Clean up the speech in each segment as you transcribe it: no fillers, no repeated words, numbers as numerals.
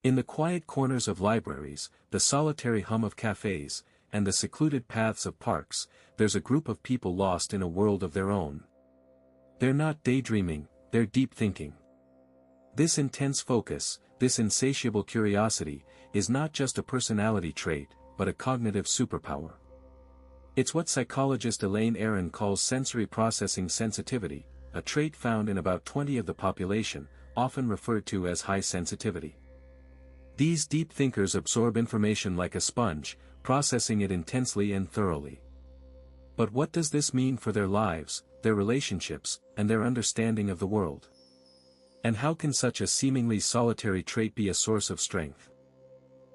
In the quiet corners of libraries, the solitary hum of cafes, and the secluded paths of parks, there's a group of people lost in a world of their own. They're not daydreaming, they're deep thinking. This intense focus, this insatiable curiosity, is not just a personality trait, but a cognitive superpower. It's what psychologist Elaine Aron calls sensory processing sensitivity, a trait found in about 20% of the population, often referred to as high sensitivity. These deep thinkers absorb information like a sponge, processing it intensely and thoroughly. But what does this mean for their lives, their relationships, and their understanding of the world? And how can such a seemingly solitary trait be a source of strength?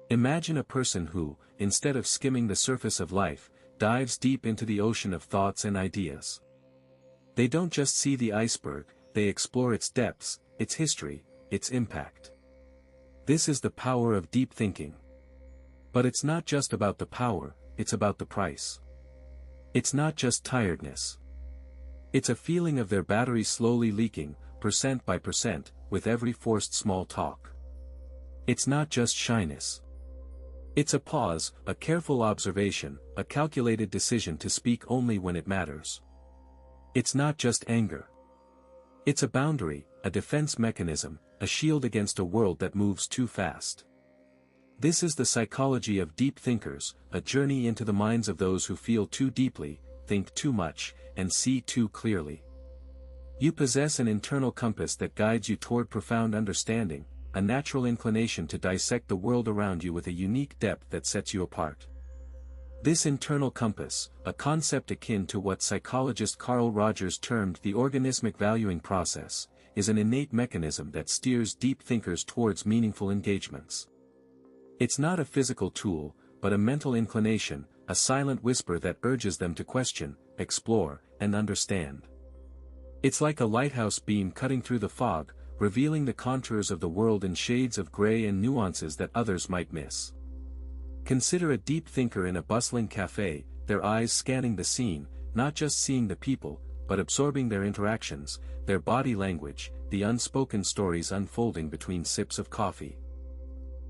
Imagine a person who, instead of skimming the surface of life, dives deep into the ocean of thoughts and ideas. They don't just see the iceberg, they explore its depths, its history, its impact. This is the power of deep thinking. But it's not just about the power, it's about the price. It's not just tiredness. It's a feeling of their battery slowly leaking, percent by percent, with every forced small talk. It's not just shyness. It's a pause, a careful observation, a calculated decision to speak only when it matters. It's not just anger. It's a boundary, a defense mechanism, a shield against a world that moves too fast. This is the psychology of deep thinkers, a journey into the minds of those who feel too deeply, think too much, and see too clearly. You possess an internal compass that guides you toward profound understanding, a natural inclination to dissect the world around you with a unique depth that sets you apart. This internal compass, a concept akin to what psychologist Carl Rogers termed the organismic valuing process, is an innate mechanism that steers deep thinkers towards meaningful engagements. It's not a physical tool, but a mental inclination, a silent whisper that urges them to question, explore, and understand. It's like a lighthouse beam cutting through the fog, revealing the contours of the world in shades of gray and nuances that others might miss. Consider a deep thinker in a bustling cafe, their eyes scanning the scene, not just seeing the people, but absorbing their interactions, their body language, the unspoken stories unfolding between sips of coffee.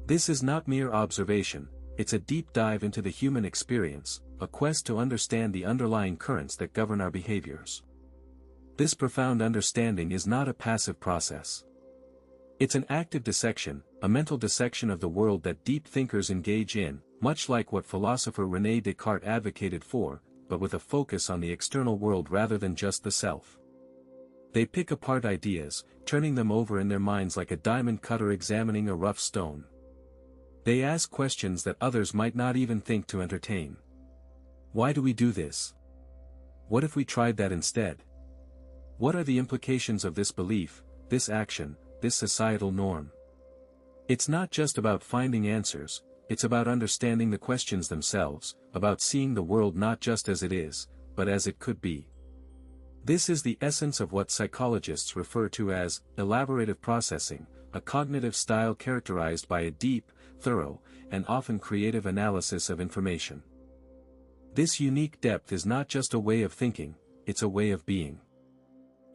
This is not mere observation, it's a deep dive into the human experience, a quest to understand the underlying currents that govern our behaviors. This profound understanding is not a passive process. It's an active dissection, a mental dissection of the world that deep thinkers engage in, much like what philosopher René Descartes advocated for, but with a focus on the external world rather than just the self. They pick apart ideas, turning them over in their minds like a diamond cutter examining a rough stone. They ask questions that others might not even think to entertain. Why do we do this? What if we tried that instead? What are the implications of this belief, this action, this societal norm? It's not just about finding answers, it's about understanding the questions themselves, about seeing the world not just as it is, but as it could be. This is the essence of what psychologists refer to as elaborative processing, a cognitive style characterized by a deep, thorough, and often creative analysis of information. This unique depth is not just a way of thinking, it's a way of being.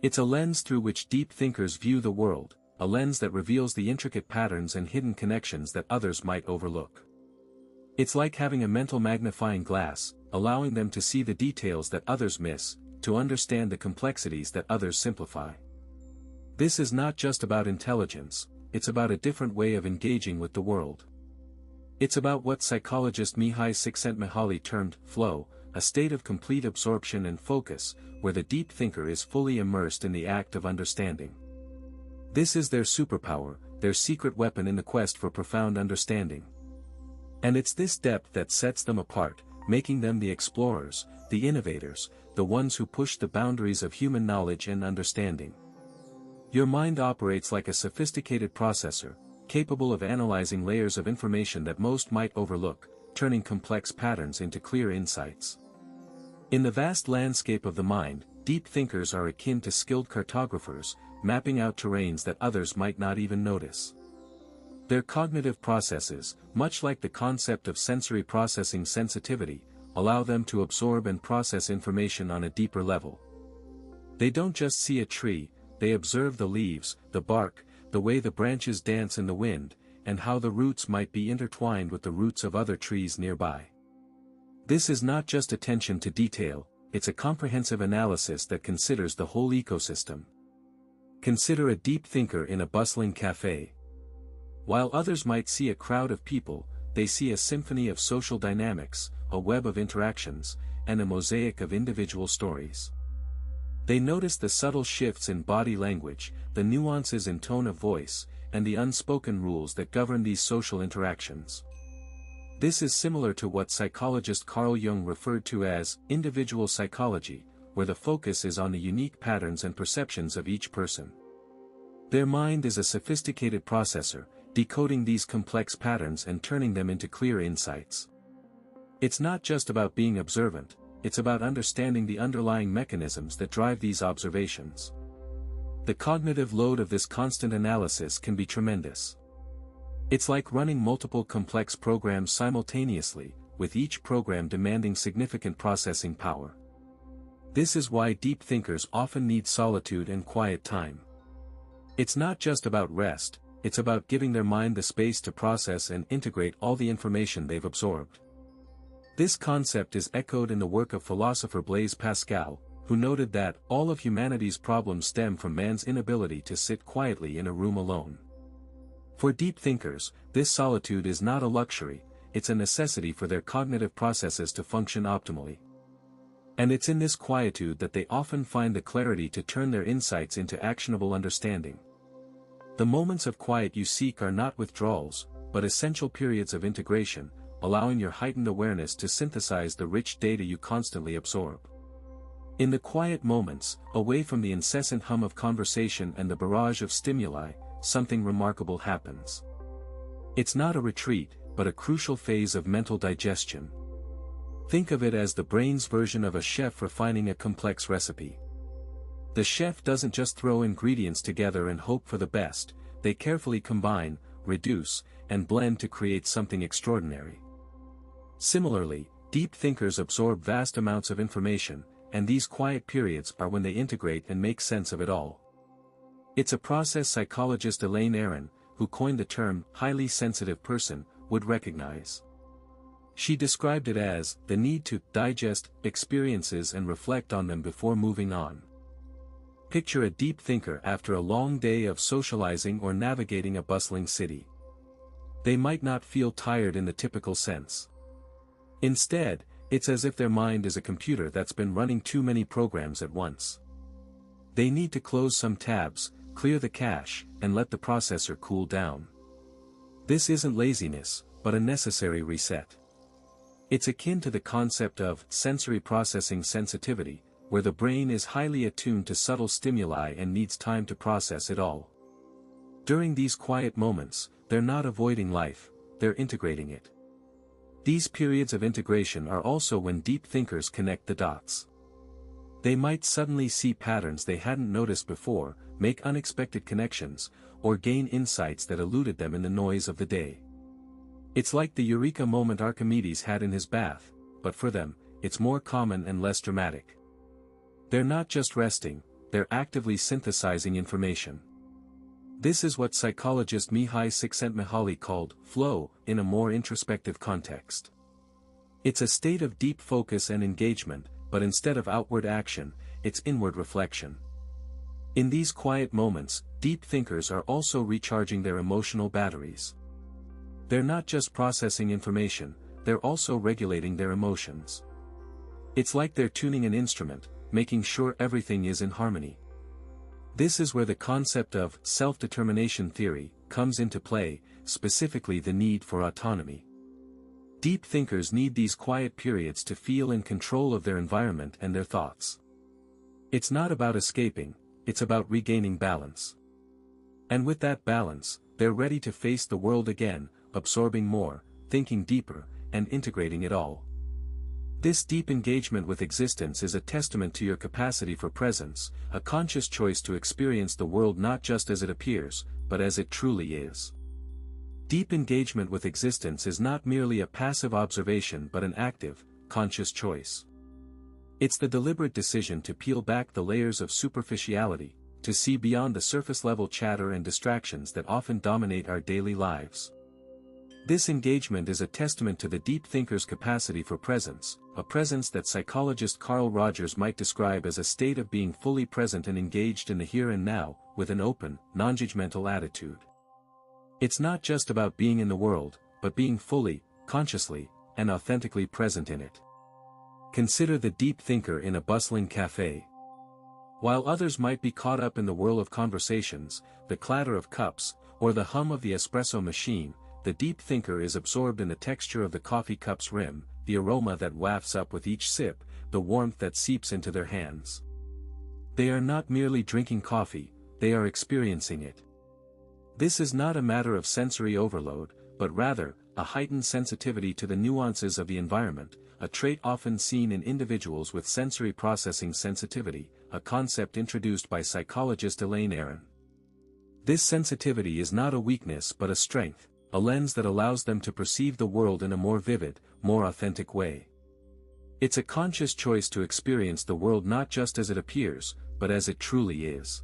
It's a lens through which deep thinkers view the world, a lens that reveals the intricate patterns and hidden connections that others might overlook. It's like having a mental magnifying glass, allowing them to see the details that others miss, to understand the complexities that others simplify. This is not just about intelligence, it's about a different way of engaging with the world. It's about what psychologist Mihai Csikszentmihalyi termed flow, a state of complete absorption and focus, where the deep thinker is fully immersed in the act of understanding. This is their superpower, their secret weapon in the quest for profound understanding. And it's this depth that sets them apart, making them the explorers, the innovators, the ones who push the boundaries of human knowledge and understanding. Your mind operates like a sophisticated processor, capable of analyzing layers of information that most might overlook, turning complex patterns into clear insights. In the vast landscape of the mind, deep thinkers are akin to skilled cartographers, mapping out terrains that others might not even notice. Their cognitive processes, much like the concept of sensory processing sensitivity, allow them to absorb and process information on a deeper level. They don't just see a tree, they observe the leaves, the bark, the way the branches dance in the wind, and how the roots might be intertwined with the roots of other trees nearby. This is not just attention to detail, it's a comprehensive analysis that considers the whole ecosystem. Consider a deep thinker in a bustling cafe. While others might see a crowd of people, they see a symphony of social dynamics, a web of interactions, and a mosaic of individual stories. They notice the subtle shifts in body language, the nuances in tone of voice, and the unspoken rules that govern these social interactions. This is similar to what psychologist Carl Jung referred to as individual psychology, where the focus is on the unique patterns and perceptions of each person. Their mind is a sophisticated processor, decoding these complex patterns and turning them into clear insights. It's not just about being observant, it's about understanding the underlying mechanisms that drive these observations. The cognitive load of this constant analysis can be tremendous. It's like running multiple complex programs simultaneously, with each program demanding significant processing power. This is why deep thinkers often need solitude and quiet time. It's not just about rest, it's about giving their mind the space to process and integrate all the information they've absorbed. This concept is echoed in the work of philosopher Blaise Pascal, who noted that all of humanity's problems stem from man's inability to sit quietly in a room alone. For deep thinkers, this solitude is not a luxury, it's a necessity for their cognitive processes to function optimally. And it's in this quietude that they often find the clarity to turn their insights into actionable understanding. The moments of quiet you seek are not withdrawals, but essential periods of integration, allowing your heightened awareness to synthesize the rich data you constantly absorb. In the quiet moments, away from the incessant hum of conversation and the barrage of stimuli, something remarkable happens. It's not a retreat, but a crucial phase of mental digestion. Think of it as the brain's version of a chef refining a complex recipe. The chef doesn't just throw ingredients together and hope for the best, they carefully combine, reduce, and blend to create something extraordinary. Similarly, deep thinkers absorb vast amounts of information, and these quiet periods are when they integrate and make sense of it all. It's a process psychologist Elaine Aron, who coined the term highly sensitive person, would recognize. She described it as the need to digest experiences and reflect on them before moving on. Picture a deep thinker after a long day of socializing or navigating a bustling city. They might not feel tired in the typical sense. Instead, it's as if their mind is a computer that's been running too many programs at once. They need to close some tabs, clear the cache, and let the processor cool down. This isn't laziness, but a necessary reset. It's akin to the concept of sensory processing sensitivity, where the brain is highly attuned to subtle stimuli and needs time to process it all. During these quiet moments, they're not avoiding life, they're integrating it. These periods of integration are also when deep thinkers connect the dots. They might suddenly see patterns they hadn't noticed before, make unexpected connections, or gain insights that eluded them in the noise of the day. It's like the eureka moment Archimedes had in his bath, but for them, it's more common and less dramatic. They're not just resting, they're actively synthesizing information. This is what psychologist Mihai Csikszentmihalyi called flow, in a more introspective context. It's a state of deep focus and engagement, but instead of outward action, it's inward reflection. In these quiet moments, deep thinkers are also recharging their emotional batteries. They're not just processing information, they're also regulating their emotions. It's like they're tuning an instrument, making sure everything is in harmony. This is where the concept of self-determination theory comes into play, specifically the need for autonomy. Deep thinkers need these quiet periods to feel in control of their environment and their thoughts. It's not about escaping, it's about regaining balance. And with that balance, they're ready to face the world again, absorbing more, thinking deeper, and integrating it all. This deep engagement with existence is a testament to your capacity for presence, a conscious choice to experience the world not just as it appears, but as it truly is. Deep engagement with existence is not merely a passive observation but an active, conscious choice. It's the deliberate decision to peel back the layers of superficiality, to see beyond the surface-level chatter and distractions that often dominate our daily lives. This engagement is a testament to the deep thinker's capacity for presence, a presence that psychologist Carl Rogers might describe as a state of being fully present and engaged in the here and now, with an open, non-judgmental attitude. It's not just about being in the world, but being fully, consciously, and authentically present in it. Consider the deep thinker in a bustling cafe. While others might be caught up in the whirl of conversations, the clatter of cups, or the hum of the espresso machine, the deep thinker is absorbed in the texture of the coffee cup's rim, the aroma that wafts up with each sip, the warmth that seeps into their hands. They are not merely drinking coffee, they are experiencing it. This is not a matter of sensory overload, but rather, a heightened sensitivity to the nuances of the environment, a trait often seen in individuals with sensory processing sensitivity, a concept introduced by psychologist Elaine Aron. This sensitivity is not a weakness but a strength, a lens that allows them to perceive the world in a more vivid, more authentic way. It's a conscious choice to experience the world not just as it appears, but as it truly is.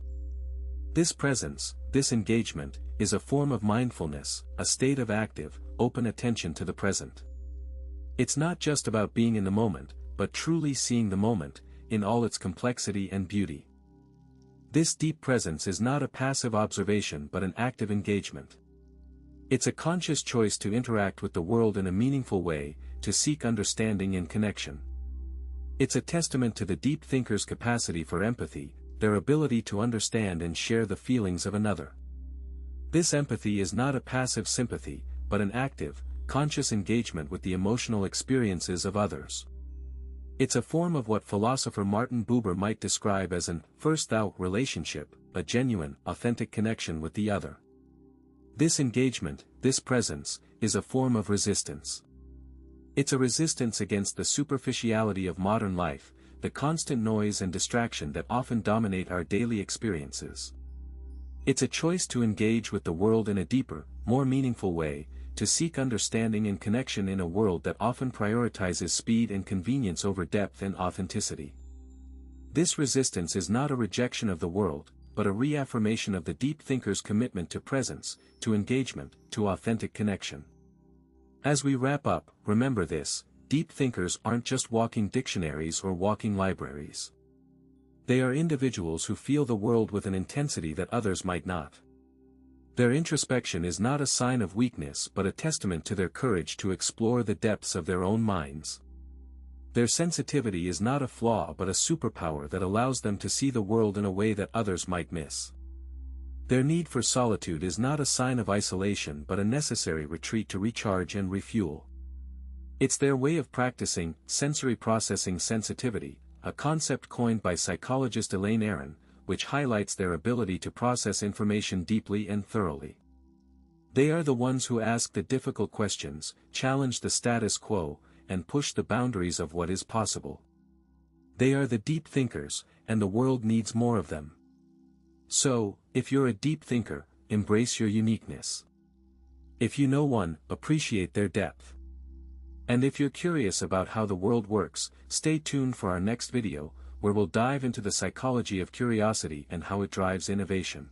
This presence, this engagement, is a form of mindfulness, a state of active, open attention to the present. It's not just about being in the moment, but truly seeing the moment, in all its complexity and beauty. This deep presence is not a passive observation but an active engagement. It's a conscious choice to interact with the world in a meaningful way, to seek understanding and connection. It's a testament to the deep thinker's capacity for empathy, their ability to understand and share the feelings of another. This empathy is not a passive sympathy, but an active, conscious engagement with the emotional experiences of others. It's a form of what philosopher Martin Buber might describe as an first-thou relationship, a genuine, authentic connection with the other. This engagement, this presence, is a form of resistance. It's a resistance against the superficiality of modern life, the constant noise and distraction that often dominate our daily experiences. It's a choice to engage with the world in a deeper, more meaningful way, to seek understanding and connection in a world that often prioritizes speed and convenience over depth and authenticity. This resistance is not a rejection of the world, but a reaffirmation of the deep thinker's commitment to presence, to engagement, to authentic connection. As we wrap up, remember this: deep thinkers aren't just walking dictionaries or walking libraries. They are individuals who feel the world with an intensity that others might not. Their introspection is not a sign of weakness but a testament to their courage to explore the depths of their own minds. Their sensitivity is not a flaw but a superpower that allows them to see the world in a way that others might miss. Their need for solitude is not a sign of isolation but a necessary retreat to recharge and refuel. It's their way of practicing sensory processing sensitivity, a concept coined by psychologist Elaine Aron, which highlights their ability to process information deeply and thoroughly. They are the ones who ask the difficult questions, challenge the status quo, and push the boundaries of what is possible. They are the deep thinkers, and the world needs more of them. So, if you're a deep thinker, embrace your uniqueness. If you know one, appreciate their depth. And if you're curious about how the world works, stay tuned for our next video, where we'll dive into the psychology of curiosity and how it drives innovation.